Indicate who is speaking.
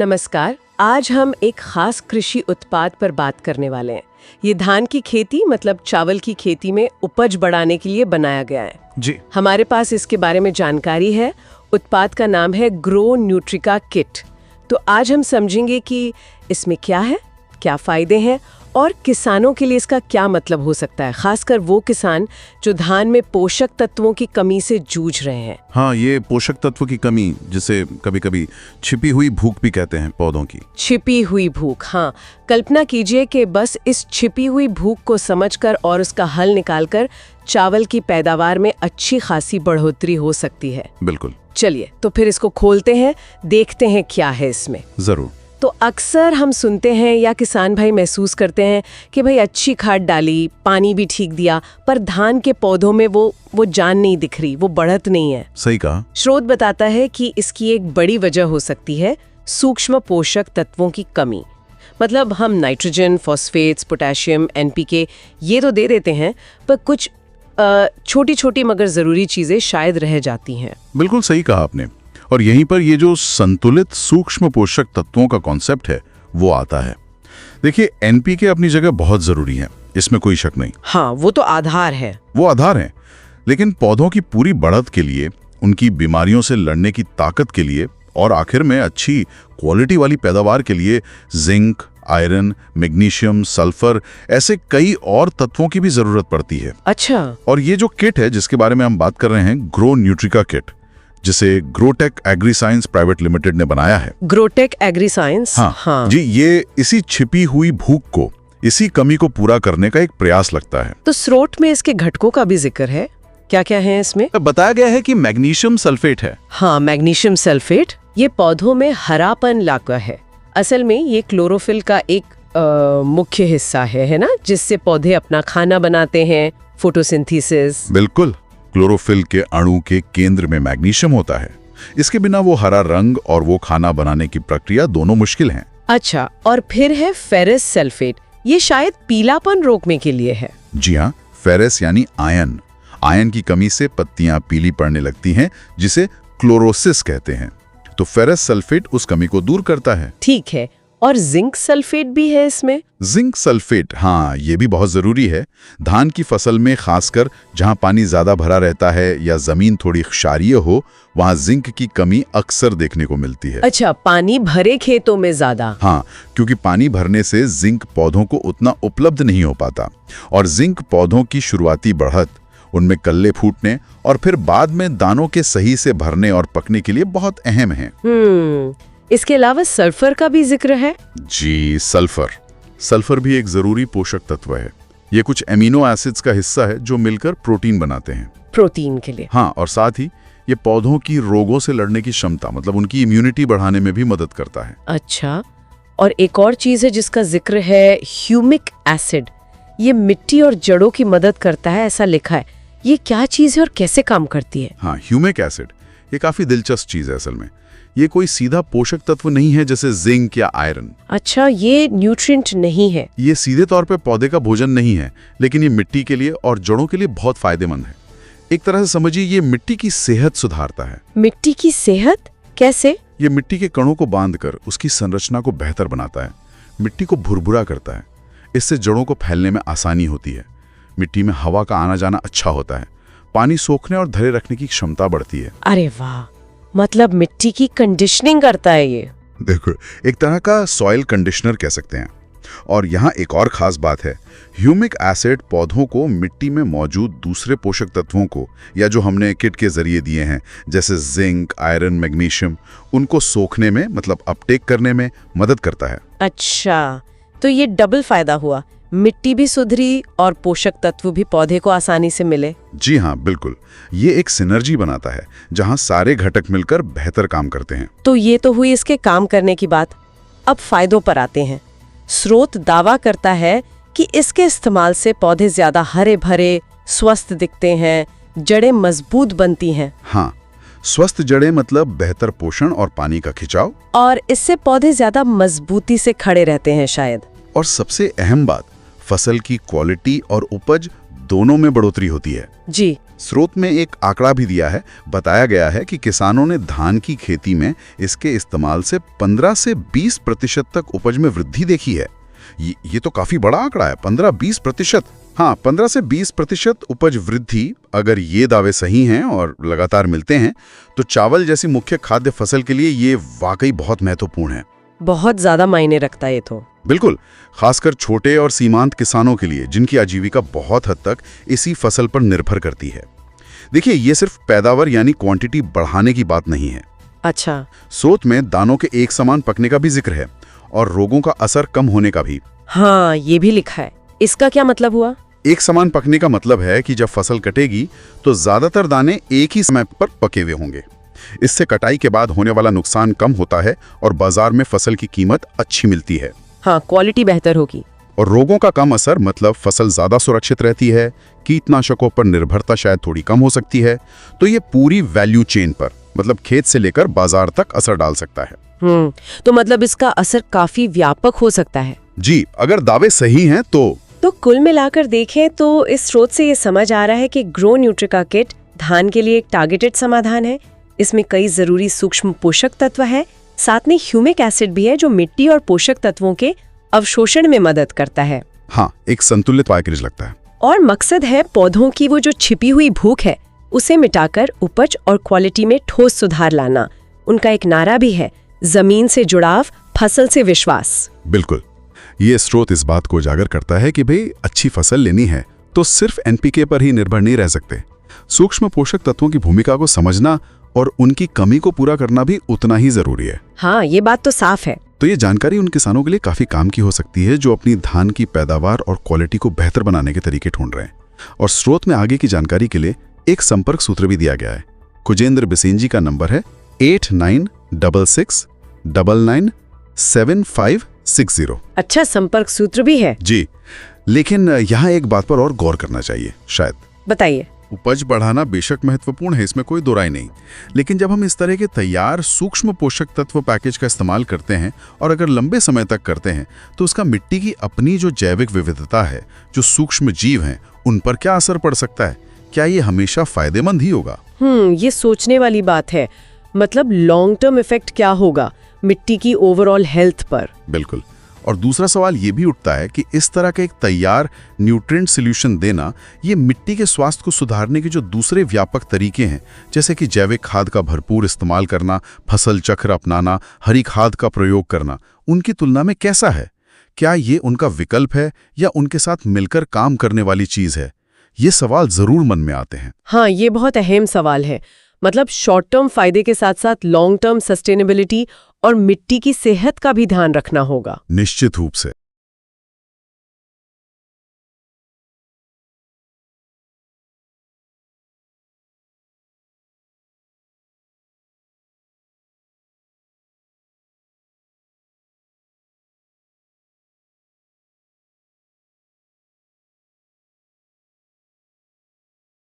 Speaker 1: नमस्कार। आज हम एक खास कृषि उत्पाद पर बात करने वाले हैं। ये धान की खेती मतलब चावल की खेती में उपज बढ़ाने के लिए बनाया गया है
Speaker 2: जी।
Speaker 1: हमारे पास इसके बारे में जानकारी है। उत्पाद का नाम है ग्रो न्यूट्रिका किट। तो आज हम समझेंगे कि इसमें क्या है, क्या फायदे हैं और किसानों के लिए इसका क्या मतलब हो सकता है, खासकर वो किसान जो धान में पोषक तत्वों की कमी से जूझ रहे हैं।
Speaker 2: हाँ, ये पोषक तत्व की कमी, जिसे कभी कभी छिपी हुई भूख भी कहते हैं पौधों की।
Speaker 1: छिपी हुई भूख, हाँ। कल्पना कीजिए कि बस इस छिपी हुई भूख को समझकर और उसका हल निकालकर चावल की पैदावार में अच्छी खासी बढ़ोतरी हो सकती है।
Speaker 2: बिल्कुल।
Speaker 1: चलिए तो फिर इसको खोलते हैं, देखते हैं क्या है इसमें।
Speaker 2: जरूर।
Speaker 1: तो अक्सर हम सुनते हैं या किसान भाई महसूस करते हैं कि भाई अच्छी खाद डाली, पानी भी ठीक दिया, पर धान के पौधों में वो जान नहीं दिख रही, वो बढ़त नहीं है।
Speaker 2: सही कहा।
Speaker 1: स्रोत बताता है कि इसकी एक बड़ी वजह हो सकती है सूक्ष्म पोषक तत्वों की कमी। मतलब हम नाइट्रोजन, फॉस्फेट्स, पोटेशियम, एनपीके ये तो दे देते हैं, पर कुछ छोटी छोटी मगर जरूरी चीजें शायद रह जाती हैं।
Speaker 2: बिल्कुल सही कहा आपने। और यहीं पर ये जो संतुलित सूक्ष्म पोषक तत्वों का कॉन्सेप्ट है वो आता है। देखिए, एनपीके अपनी जगह बहुत जरूरी है, इसमें कोई शक नहीं।
Speaker 1: हाँ, वो तो आधार है।
Speaker 2: वो आधार है, लेकिन पौधों की पूरी बढ़त के लिए, उनकी बीमारियों से लड़ने की ताकत के लिए और आखिर में अच्छी क्वालिटी वाली पैदावार के लिए जिंक, आयरन, मैग्नीशियम, सल्फर ऐसे कई और तत्वों की भी जरूरत पड़ती है।
Speaker 1: अच्छा।
Speaker 2: और ये जो किट है जिसके बारे में हम बात कर रहे हैं, ग्रो न्यूट्रिका किट, जिसे ग्रोटेक एग्री साइंस प्राइवेट लिमिटेड ने बनाया है।
Speaker 1: ग्रोटेक एग्री साइंस।
Speaker 2: हाँ जी, ये इसी छिपी हुई भूख को, इसी कमी को पूरा करने का एक प्रयास लगता है।
Speaker 1: तो स्रोत में इसके घटकों का भी जिक्र है, क्या क्या है इसमें?
Speaker 2: बताया गया है कि मैग्नीशियम सल्फेट है।
Speaker 1: हाँ, मैग्नीशियम सल्फेट ये पौधों में हरापन लाता है। असल में ये क्लोरोफिल का एक मुख्य हिस्सा है ना, जिससे पौधे अपना खाना बनाते हैं, फोटोसिंथेसिस।
Speaker 2: बिल्कुल। क्लोरोफिल के अणु के केंद्र में मैग्नीशियम होता है। इसके बिना वो हरा रंग और वो खाना बनाने की प्रक्रिया दोनों मुश्किल हैं।
Speaker 1: अच्छा, और फिर है फेरस सल्फेट, ये शायद पीलापन रोकने के लिए है।
Speaker 2: जी हाँ, फेरस यानी आयन। आयन की कमी से पत्तियां पीली पड़ने लगती हैं, जिसे क्लोरोसिस कहते हैं। तो फेरस सल्फेट उस कमी को दूर करता है।
Speaker 1: ठीक है। और जिंक सल्फेट भी है इसमें?
Speaker 2: जिंक सल्फेट, हाँ, ये भी बहुत जरूरी है। धान की फसल में खासकर जहां पानी ज्यादा भरा रहता है या जमीन थोड़ी क्षारीय हो, वहां जिंक की कमी अक्सर देखने को मिलती है।
Speaker 1: अच्छा, पानी भरे खेतों में ज्यादा?
Speaker 2: हाँ, क्योंकि पानी भरने से जिंक पौधों को उतना उपलब्ध नहीं हो पाता, और जिंक पौधों की शुरुआती बढ़त, उनमें कल्ले फूटने और फिर बाद में दानों के सही से भरने और पकने के लिए बहुत अहम है।
Speaker 1: इसके अलावा सल्फर का भी जिक्र है? जी,
Speaker 2: सल्फर भी एक जरूरी पोषक तत्व है। ये कुछ एमिनो एसिड्स का हिस्सा है जो मिलकर प्रोटीन बनाते हैं।
Speaker 1: प्रोटीन के लिए?
Speaker 2: हाँ, और साथ ही ये पौधों की रोगों से लड़ने की क्षमता, मतलब उनकी इम्यूनिटी बढ़ाने में भी मदद करता है।
Speaker 1: अच्छा, और एक और चीज है जिसका जिक्र है, ह्यूमिक एसिड। ये मिट्टी और जड़ों की मदद करता है, ऐसा लिखा है। ये क्या चीज है और कैसे काम करती है?
Speaker 2: हाँ, ह्यूमिक एसिड ये काफी दिलचस्प चीज है। असल में ये कोई सीधा पोषक तत्व नहीं है जैसे जिंक या आयरन।
Speaker 1: अच्छा, ये न्यूट्रिएंट नहीं है?
Speaker 2: ये सीधे तौर पे पौधे का भोजन नहीं है, लेकिन ये मिट्टी के लिए और जड़ों के लिए बहुत फायदेमंद है। एक तरह से समझिए, ये मिट्टी की सेहत सुधारता है।
Speaker 1: मिट्टी की सेहत कैसे?
Speaker 2: ये मिट्टी के कणों को बांधकर उसकी संरचना को बेहतर बनाता है, मिट्टी को भुरभुरा करता है। इससे जड़ों को फैलने में आसानी होती है, मिट्टी में हवा का आना जाना अच्छा होता है, पानी सोखने और धरे रखने की क्षमता बढ़ती है।
Speaker 1: अरे वाह, मतलब मिट्टी की कंडीशनिंग करता है ये।
Speaker 2: देखो, एक तरह का सॉइल कंडीशनर कह सकते हैं। और यहाँ एक और खास बात है, ह्यूमिक एसिड पौधों को मिट्टी में मौजूद दूसरे पोषक तत्वों को, या जो हमने किट के जरिए दिए हैं जैसे जिंक, आयरन, मैग्नीशियम, उनको सोखने में, मतलब अपटेक करने में मदद करता है।
Speaker 1: अच्छा, तो ये डबल फायदा हुआ, मिट्टी भी सुधरी और पोषक तत्व भी पौधे को आसानी से मिले।
Speaker 2: जी हाँ, बिल्कुल। ये एक सिनर्जी बनाता है जहाँ सारे घटक मिलकर बेहतर काम करते हैं।
Speaker 1: तो ये तो हुई इसके काम करने की बात। अब फायदों पर आते हैं। स्रोत दावा करता है कि इसके इस्तेमाल से पौधे ज्यादा हरे भरे, स्वस्थ दिखते हैं, जड़ें मजबूत बनती हैं।
Speaker 2: हाँ, स्वस्थ जड़ें मतलब बेहतर पोषण और पानी का खिंचाव,
Speaker 1: और इससे पौधे ज्यादा मजबूती से खड़े रहते हैं शायद।
Speaker 2: और सबसे अहम बात, फसल की क्वालिटी और उपज दोनों में बढ़ोतरी होती है।
Speaker 1: जी।
Speaker 2: स्रोत में एक आंकड़ा भी दिया है। बताया गया है कि किसानों ने धान की खेती में इसके इस्तेमाल से 15 से 20% तक उपज में वृद्धि देखी है। ये तो काफी बड़ा आंकड़ा है, 15-20%। हाँ, 15 से 20% उपज वृद्धि अगर ये दावे सही हैं और लगातार मिलते हैं तो चावल जैसी मुख्य खाद्य फसल के लिए ये वाकई बहुत महत्वपूर्ण है।
Speaker 1: बहुत ज्यादा मायने रखता है ये तो।
Speaker 2: बिल्कुल, खासकर छोटे और सीमांत किसानों के लिए जिनकी आजीविका बहुत हद तक इसी फसल पर निर्भर करती है। देखिए, ये सिर्फ पैदावार यानी क्वांटिटी बढ़ाने की बात नहीं है।
Speaker 1: अच्छा।
Speaker 2: स्रोत में दानों के एक समान पकने का भी जिक्र है और रोगों का असर कम होने का भी।
Speaker 1: हाँ, ये भी लिखा है। इसका क्या मतलब हुआ?
Speaker 2: एक समान पकने का मतलब है कि जब फसल कटेगी तो ज्यादातर दाने एक ही समय पर पके हुए होंगे। इससे कटाई के बाद होने वाला नुकसान कम होता है और बाजार में फसल की कीमत अच्छी मिलती है।
Speaker 1: हाँ, क्वालिटी बेहतर होगी।
Speaker 2: और रोगों का कम असर मतलब फसल ज्यादा सुरक्षित रहती है, कीटनाशकों पर निर्भरता शायद थोड़ी कम हो सकती है। तो ये पूरी वैल्यू चेन पर मतलब खेत से लेकर बाजार तक असर डाल सकता है।
Speaker 1: तो मतलब इसका असर काफी व्यापक हो सकता है।
Speaker 2: जी, अगर दावे सही हैं तो
Speaker 1: कुल मिलाकर देखें तो इस स्रोत से ये समझ आ रहा है कि ग्रो न्यूट्रिका किट धान के लिए एक टारगेटेड समाधान है। इसमें कई जरूरी सूक्ष्म पोषक तत्व है, साथ में ह्यूमिक एसिड भी है जो मिट्टी और पोषक तत्वों के अवशोषण में मदद करता है।
Speaker 2: हाँ, एक संतुलित पैकेज लगता है।
Speaker 1: और मकसद है पौधों की वो जो छिपी हुई भूख है उसे मिटाकर उपज और क्वालिटी में ठोस सुधार लाना। उनका एक नारा भी है, जमीन से जुड़ाव, फसल से विश्वास।
Speaker 2: बिल्कुल, ये स्रोत इस बात को उजागर करता है कि भाई अच्छी फसल लेनी है तो सिर्फ एनपीके पर ही निर्भर नहीं रह सकते। सूक्ष्म पोषक तत्वों की भूमिका को समझना और उनकी कमी को पूरा करना भी उतना ही जरूरी है।
Speaker 1: हाँ, ये बात तो साफ है।
Speaker 2: तो ये जानकारी उन किसानों के लिए काफी काम की हो सकती है जो अपनी धान की पैदावार और क्वालिटी को बेहतर बनाने के तरीके ढूंढ रहे हैं। और स्रोत में आगे की जानकारी के लिए एक संपर्क सूत्र भी दिया गया है। कुजेंद्र बिसेन जी का नंबर है 8966997560।
Speaker 1: अच्छा, संपर्क सूत्र भी है
Speaker 2: जी, लेकिन यहाँ एक बात पर और गौर करना चाहिए शायद।
Speaker 1: बताइए।
Speaker 2: उपज बढ़ाना बेशक महत्वपूर्ण है, इसमें कोई दो राय नहीं, लेकिन जब हम इस तरह के तैयार सूक्ष्म पोषक तत्व पैकेज का इस्तेमाल करते हैं और अगर लंबे समय तक करते हैं तो उसका मिट्टी की अपनी जो जैविक विविधता है, जो सूक्ष्म जीव हैं, उन पर क्या असर पड़ सकता है? क्या ये हमेशा फायदेमंद ही होगा?
Speaker 1: ये सोचने वाली बात है। मतलब लॉन्ग टर्म इफेक्ट क्या होगा मिट्टी की ओवरऑल हेल्थ पर?
Speaker 2: बिल्कुल। और दूसरा सवाल ये भी उठता है कि इस तरह का एक तैयार न्यूट्रिएंट सॉल्यूशन देना ये मिट्टी के स्वास्थ्य को सुधारने के जो दूसरे व्यापक तरीके हैं, जैसे कि जैविक खाद का भरपूर इस्तेमाल करना, फसल चक्र अपनाना, हरी खाद का प्रयोग करना, उनकी तुलना में कैसा है? क्या ये उनका विकल्प है या उनके साथ मिलकर काम करने वाली चीज है? ये सवाल जरूर मन में आते हैं।
Speaker 1: हाँ, ये बहुत अहम सवाल है। मतलब शॉर्ट टर्म फायदे के साथ साथ लॉन्ग टर्म सस्टेनेबिलिटी और मिट्टी की सेहत का भी ध्यान रखना होगा।
Speaker 2: निश्चित रूप से।